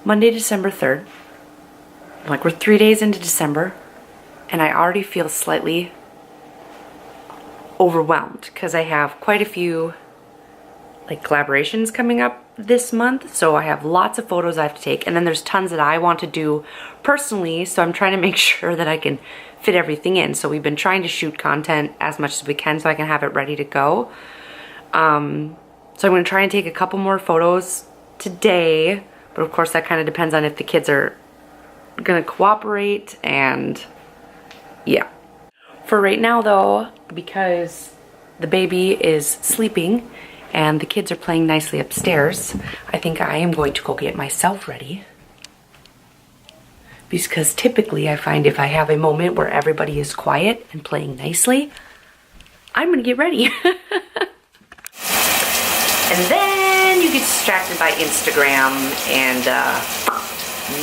Monday, December 3rd. Like, we're 3 days into December, and I already feel slightly overwhelmed because I have quite a few like collaborations coming up this month, so I have lots of photos I have to take, and then there's tons that I want to do personally, so I'm trying to make sure that I can fit everything in. So we've been trying to shoot content as much as we can so I can have it ready to go. So I'm going to try and take a couple more photos today, but of course that kind of depends on if the kids are going to cooperate, and yeah. For right now though, because the baby is sleeping and the kids are playing nicely upstairs, I think I am going to go get myself ready. Because typically I find if I have a moment where everybody is quiet and playing nicely, I'm gonna get ready. And then you get distracted by Instagram, and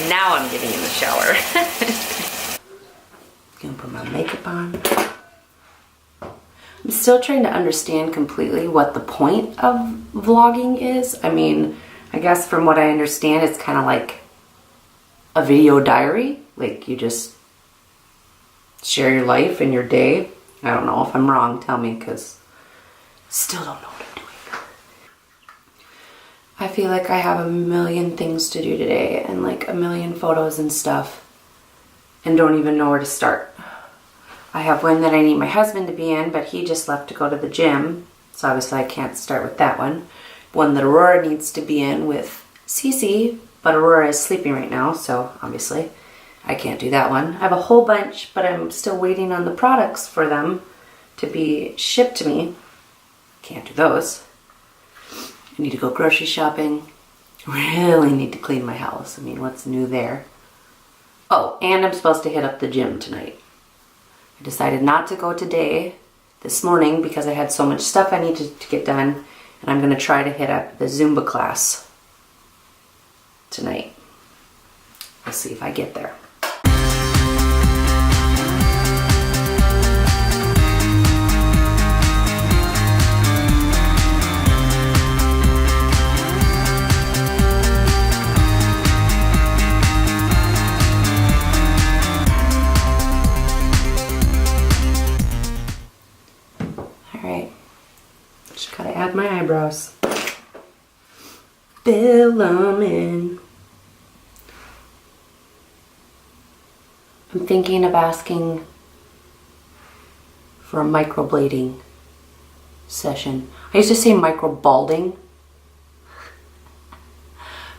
now I'm getting in the shower. Gonna put my makeup on. I'm still trying to understand completely what the point of vlogging is. I mean, I guess from what I understand, it's kind of like a video diary. Like, you just share your life and your day. I don't know. If I'm wrong, tell me, because still don't know what I'm doing. I feel like I have a million things to do today and like a million photos and stuff, and don't even know where to start. I have one that I need my husband to be in, but he just left to go to the gym, so obviously I can't start with that one. One that Aurora needs to be in with Cece, but Aurora is sleeping right now, so obviously I can't do that one. I have a whole bunch, but I'm still waiting on the products for them to be shipped to me. Can't do those. I need to go grocery shopping. Really need to clean my house. I mean, what's new there? Oh, and I'm supposed to hit up the gym tonight. I decided not to go today, this morning, because I had so much stuff I needed to get done, and I'm going to try to hit up the Zumba class tonight. We'll see if I get there. Add my eyebrows. Fill them in. I'm thinking of asking for a microblading session. I used to say microbalding.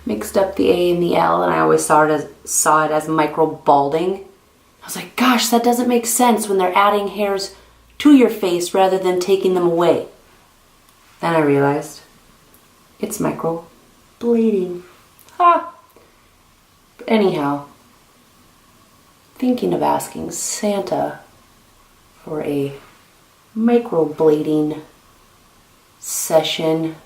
Mixed up the A and the L, and I always saw it as microbalding. I was like, gosh, that doesn't make sense when they're adding hairs to your face rather than taking them away. Then I realized it's microblading. Ah! But anyhow, thinking of asking Santa for a microblading session,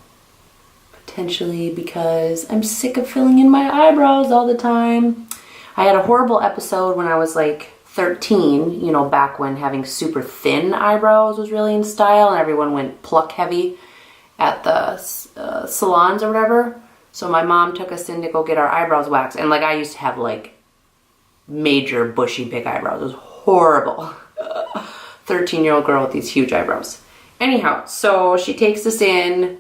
potentially, because I'm sick of filling in my eyebrows all the time. I had a horrible episode when I was like 13, you know, back when having super thin eyebrows was really in style and everyone went pluck heavy at the salons or whatever. So my mom took us in to go get our eyebrows waxed. And like, I used to have like major bushy big eyebrows. It was horrible. 13-year-old girl with these huge eyebrows. Anyhow, so she takes us in.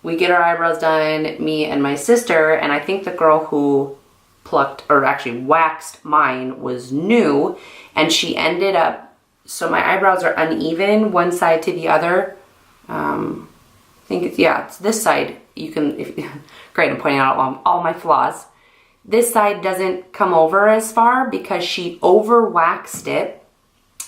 We get our eyebrows done, me and my sister. And I think the girl who plucked, or actually waxed mine, was new. And she ended up, so my eyebrows are uneven one side to the other. I think it's, yeah, it's this side. You can, great, I'm pointing out all my flaws. This side doesn't come over as far because she over waxed it,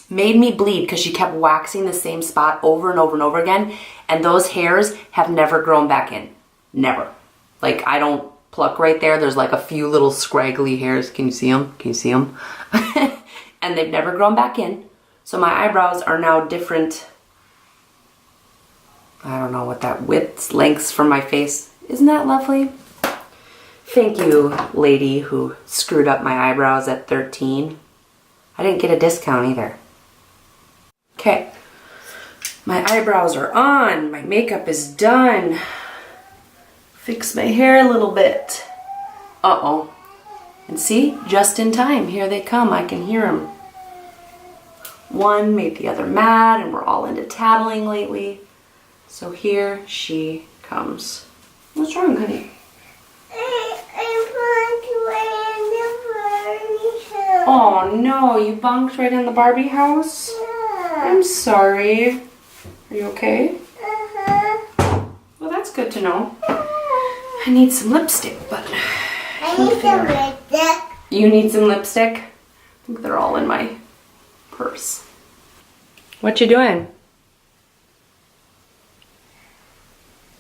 made me bleed because she kept waxing the same spot over and over and over again. And those hairs have never grown back in. Never. Like, I don't pluck right there. There's like a few little scraggly hairs. Can you see them? Can you see them? And they've never grown back in. So my eyebrows are now different. I don't know what that width, lengths from my face. Isn't that lovely? Thank you, lady who screwed up my eyebrows at 13. I didn't get a discount either. Okay. My eyebrows are on. My makeup is done. Fix my hair a little bit. Uh-oh. And see, just in time, here they come. I can hear them. One made the other mad, and we're all into tattling lately. So here she comes. What's wrong, honey? Oh no, you bunked right in the Barbie house? Yeah. I'm sorry. Are you okay? Well, that's good to know. I need some lipstick, but... I need some lipstick. You need some lipstick? I think they're all in my purse. What you doing?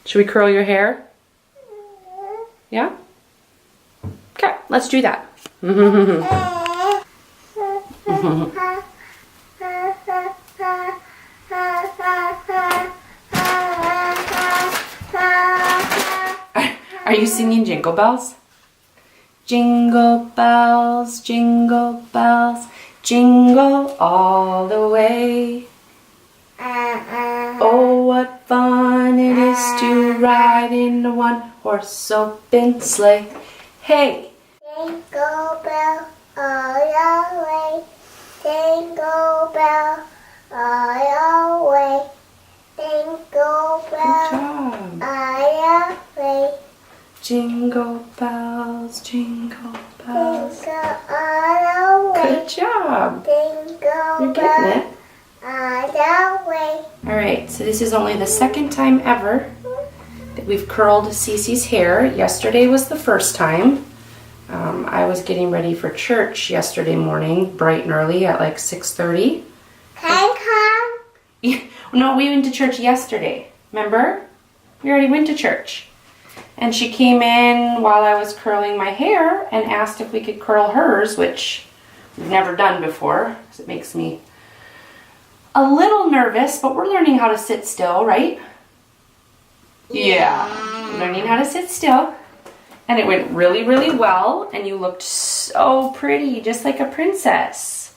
Should we curl your hair? Yeah? Okay, let's do that. Are you singing Jingle Bells? Jingle bells, jingle jingle all the way. Oh, what fun it is to ride in a one-horse open sleigh. Hey! Jingle bell all the way. Jingle bell all the way. Jingle Good bell job. all the way. Jingle bells, jingle bells. Jingle all the way. Good job. Jingle You're getting bell it. all the way. Alright, so this is only the second time ever that we've curled Cece's hair. Yesterday was the first time. I was getting ready for church yesterday morning, bright and early at like 6:30. Can I come? No, we went to church yesterday. Remember? We already went to church. And she came in while I was curling my hair and asked if we could curl hers, which we've never done before, because it makes me a little nervous, but we're learning how to sit still, right? Yeah. Learning how to sit still. And it went really, really well, and you looked so pretty, just like a princess.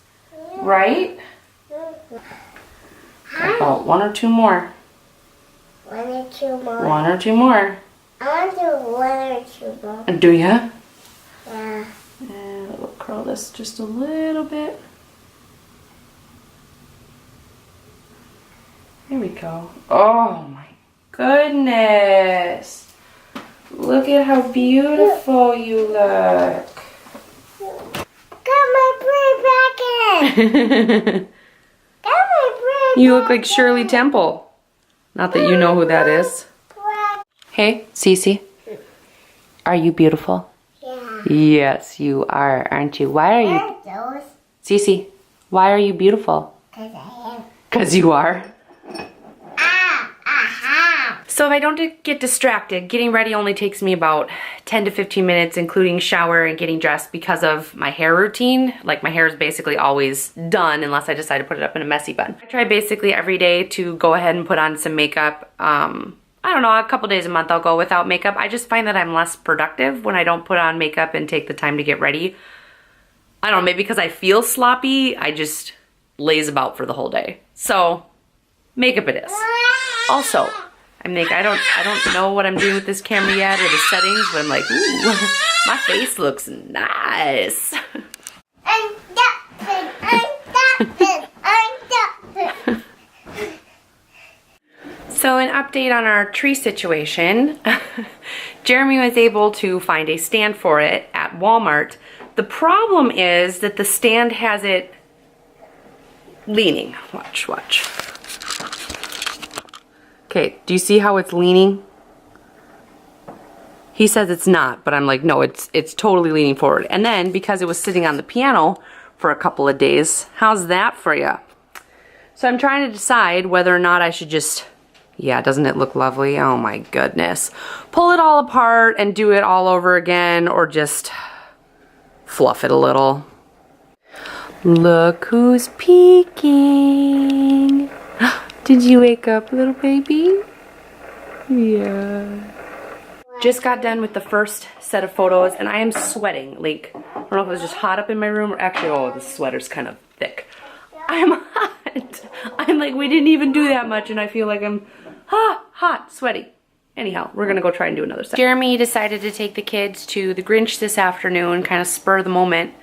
Right? About one or two more. One or two more. One or two more. I want to do one or two more. Do ya? Yeah. And we'll curl this just a little bit. There we go. Oh my goodness. Look at how beautiful you look. Got my braid back in. Got my braid You look like Shirley Temple. Not that you know who that is. back. Hey, Cece. Are you beautiful? Yeah. Yes, you are, aren't you? Why are you... Aren't those? Cece, why are you beautiful? Because I am. Because you are. Aha. So if I don't get distracted, getting ready only takes me about 10 to 15 minutes, including shower and getting dressed because of my hair routine. Like my hair is basically always done unless I decide to put it up in a messy bun. I try basically every day to go ahead and put on some makeup. I don't know, a couple days a month I'll go without makeup. I just find that I'm less productive when I don't put on makeup and take the time to get ready. I don't know, maybe because I feel sloppy, I just laze about for the whole day. So, makeup it is. Also, I don't know what I'm doing with this camera yet or the settings, but I'm like, ooh, my face looks nice. I'm dumping. I'm dumping. I'm dumping. So an update on our tree situation. Jeremy was able to find a stand for it at Walmart. The problem is that the stand has it leaning. Watch, watch. Okay, do you see how it's leaning? He says it's not, but I'm like, no, it's totally leaning forward. And then because it was sitting on the piano for a couple of days, how's that for you? So I'm trying to decide whether or not I should just, yeah, doesn't it look lovely? Oh my goodness. Pull it all apart and do it all over again, or just fluff it a little. Look who's peeking. Did you wake up, little baby? Yeah. Just got done with the first set of photos and I am sweating. Like, I don't know if it was just hot up in my room or actually, oh, the sweater's kind of thick. I'm hot. I'm like, we didn't even do that much and I feel like I'm hot, sweaty. Anyhow, we're gonna go try and do another set. Jeremy decided to take the kids to the Grinch this afternoon, kind of spur of the moment.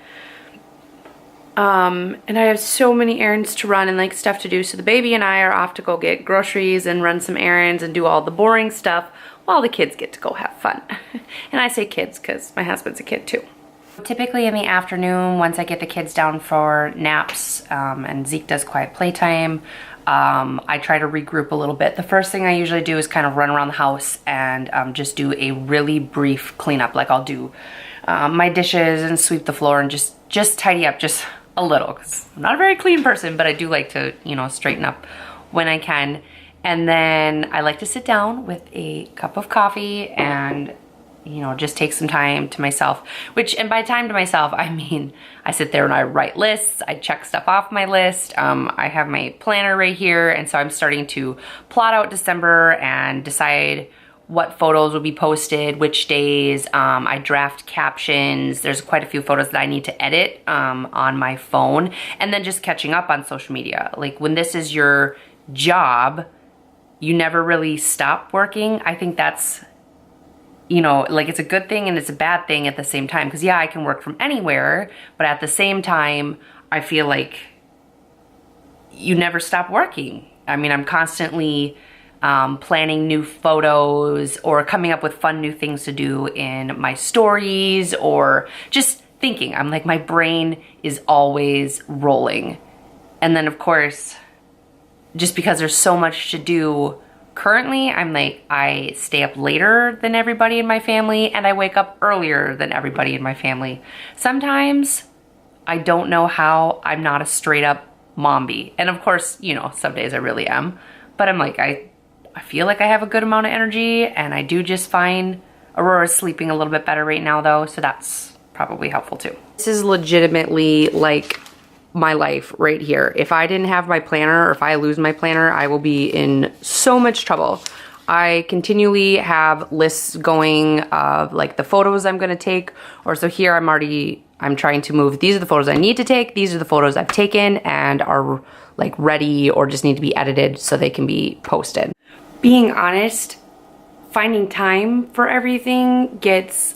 And I have so many errands to run and like stuff to do, so the baby and I are off to go get groceries and run some errands and do all the boring stuff while the kids get to go have fun. And I say kids because my husband's a kid too. Typically in the afternoon, once I get the kids down for naps and Zeke does quiet playtime, I try to regroup a little bit. The first thing I usually do is kind of run around the house and just do a really brief cleanup. Like I'll do my dishes and sweep the floor and just tidy up just a little, because I'm not a very clean person, but I do like to, you know, straighten up when I can. And then I like to sit down with a cup of coffee and, you know, just take some time to myself, and by time to myself, I mean, I sit there and I write lists, I check stuff off my list. I have my planner right here, and so I'm starting to plot out December and decide what photos will be posted, which days. I draft captions. There's quite a few photos that I need to edit on my phone, and then just catching up on social media. Like when this is your job, you never really stop working. I think that's, you know, like it's a good thing and it's a bad thing at the same time. Because yeah, I can work from anywhere, but at the same time, I feel like you never stop working. I mean, I'm constantly planning new photos or coming up with fun new things to do in my stories, or just thinking. I'm like, my brain is always rolling. And then of course, just because there's so much to do currently, I'm like, I stay up later than everybody in my family and I wake up earlier than everybody in my family. Sometimes I don't know how I'm not a straight up momby. And of course, you know, some days I really am, but I'm like, I feel like I have a good amount of energy, and I do just fine. Aurora's sleeping a little bit better right now though, so that's probably helpful too. This is legitimately like my life right here. If I didn't have my planner, or if I lose my planner, I will be in so much trouble. I continually have lists going of like the photos I'm gonna take, or so here I'm trying to move, these are the photos I need to take, these are the photos I've taken and are like ready or just need to be edited so they can be posted. Being honest, finding time for everything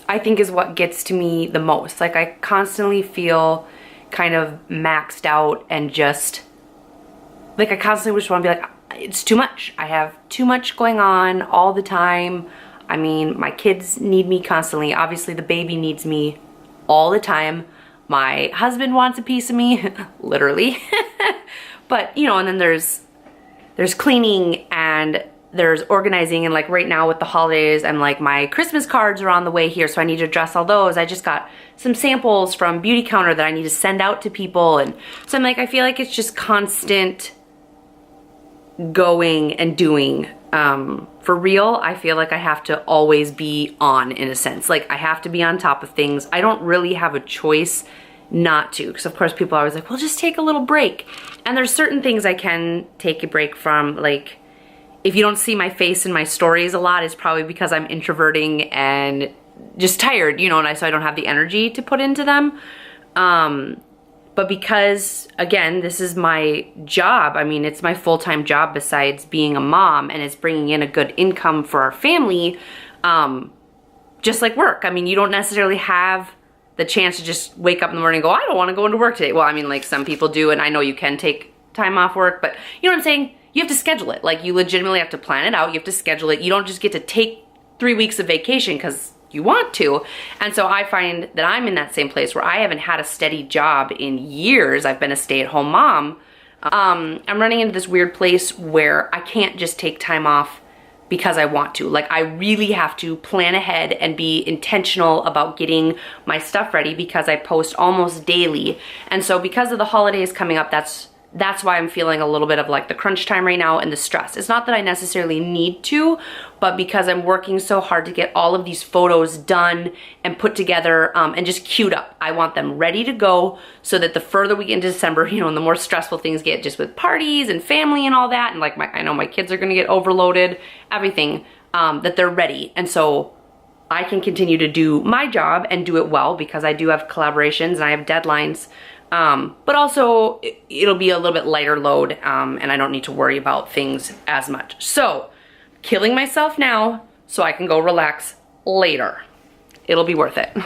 I think is what gets to me the most. Like I constantly feel kind of maxed out and just like I constantly just want to be like, it's too much. I have too much going on all the time. I mean, my kids need me constantly. Obviously the baby needs me all the time. My husband wants a piece of me, literally. But you know, and then there's cleaning and there's organizing, and like right now with the holidays, I'm like, my Christmas cards are on the way here, so I need to address all those. I just got some samples from Beauty Counter that I need to send out to people, and so I'm like, I feel like it's just constant going and doing. For real, I feel like I have to always be on, in a sense. Like I have to be on top of things. I don't really have a choice not to, because of course people are always like, well, just take a little break. And there's certain things I can take a break from. Like if you don't see my face in my stories a lot, it's probably because I'm introverting and just tired, you know, and so I don't have the energy to put into them. But because, again, this is my job, I mean, it's my full-time job besides being a mom, and it's bringing in a good income for our family, just like work. I mean, you don't necessarily have the chance to just wake up in the morning and go, I don't want to go into work today. Well, I mean, like some people do, and I know you can take time off work, but you know what I'm saying? You have to schedule it. Like you legitimately have to plan it out. You have to schedule it. You don't just get to take 3 weeks of vacation because you want to. And so I find that I'm in that same place where I haven't had a steady job in years. I've been a stay-at-home mom. I'm running into this weird place where I can't just take time off because I want to. Like I really have to plan ahead and be intentional about getting my stuff ready because I post almost daily. And so because of the holidays coming up, that's why I'm feeling a little bit of like the crunch time right now and the stress. It's not that I necessarily need to, but because I'm working so hard to get all of these photos done and put together and just queued up. I want them ready to go so that the further we get into December, you know, and the more stressful things get just with parties and family and all that, and like I know my kids are gonna get overloaded, everything, that they're ready. And so I can continue to do my job and do it well because I do have collaborations and I have deadlines. But also it'll be a little bit lighter load, and I don't need to worry about things as much. So killing myself now so I can go relax later. It'll be worth it.